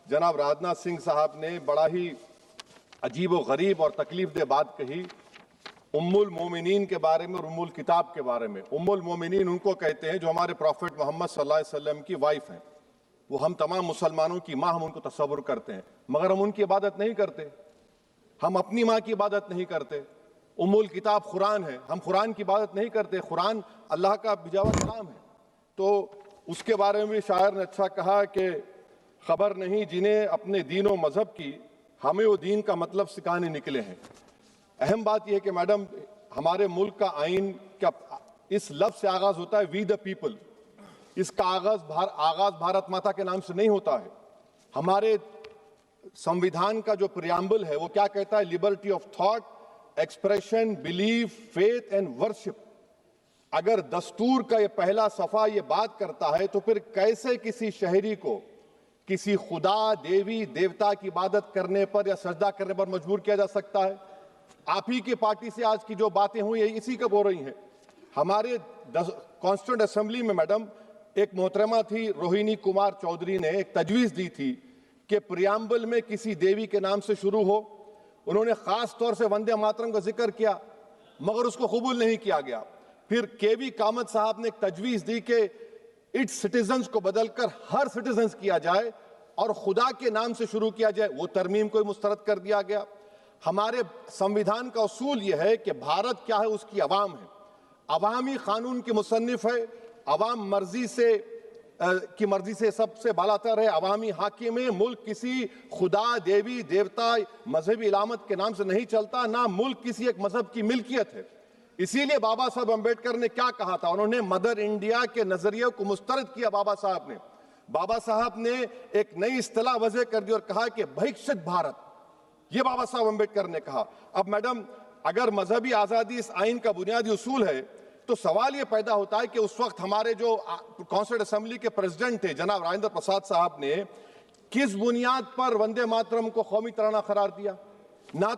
जनाब राजनाथ सिंह साहब ने बड़ा ही अजीब व गरीब और तकलीफदेह बात कही उम्मुल मोमिनीन के बारे में और उम्मुल किताब के बारे में। उम्मुल मोमिनीन उनको कहते हैं जो हमारे प्रॉफिट मोहम्मद सल्लल्लाहु अलैहि वसल्लम की वाइफ हैं। वो हम तमाम मुसलमानों की माँ, हम उनको तस्वुर करते हैं, मगर हम उनकी इबादत नहीं करते। हम अपनी माँ की इबादत नहीं करते। उम्मुल किताब कुरान है, हम कुरान की इबादत नहीं करते। कुरान अल्लाह का भिजा हुआ कलाम है। तो उसके बारे में भी शायर ने अच्छा कहा कि खबर नहीं जिन्हें अपने दीन व मजहब की, हमें वो दीन का मतलब सिखाने निकले हैं। अहम बात यह है कि मैडम, हमारे मुल्क का आइन क्या इस लफ्ज से आगाज होता है, वी द पीपल। इसका आगाज भारत माता के नाम से नहीं होता है। हमारे संविधान का जो प्रियम्बल है वो क्या कहता है? Liberty of thought, expression, belief, faith and worship. अगर दस्तूर का ये पहला सफा ये बात करता है तो फिर कैसे किसी शहरी को किसी खुदा, देवी, देवता की इबादत करने पर या सजदा करने पर मजबूर किया जा सकता है? आप ही की पार्टी से आज की जो बातें हुई है इसी कब हो रही हैं। हमारे कॉन्स्टिट्यूंट असेंबली में मैडम एक मोहतरमा थी रोहिणी कुमार चौधरी ने एक तजवीज दी थी कि प्रियम्बल में किसी देवी के नाम से शुरू हो। उन्होंने खास तौर से वंदे मातरम का जिक्र किया, मगर उसको कबूल नहीं किया गया। फिर केवी कामत साहब ने एक तजवीज दी कि इट्स सिटीजन्स को बदलकर हर सिटीजन्स किया जाए और खुदा के नाम से शुरू किया जाए, वो तरमीम को मुस्तरद कर दिया गया। हमारे संविधान का उसूल यह है कि भारत क्या है, उसकी अवाम है, अवामी कानून की मुसन्निफ है, अवाम की मर्जी से सबसे बालातर है, अवामी हाकिम है। मुल्क किसी खुदा, देवी, देवता, मजहबी इलामत के नाम से नहीं चलता, ना मुल्क किसी एक मजहब की मिल्कियत है। इसीलिए बाबा साहब अम्बेडकर ने क्या कहा था? उन्होंने मदर इंडिया के नजरिए को मुस्तरद किया। बाबा साहब ने एक नई इस्तिलाह वजह कर दी और कहा कि भिक्षित भारत, ये बाबा साहब अम्बेडकर ने कहा। अब मैडम, अगर मजहबी आजादी इस आइन का बुनियादी उसूल है तो सवाल यह पैदा होता है कि उस वक्त हमारे जो कॉन्स्टिट्यूंट असेंबली के प्रेसिडेंट थे जनाब राजेंद्र प्रसाद साहब ने किस बुनियाद पर वंदे मातरम को कौमी तराना करार दिया? ना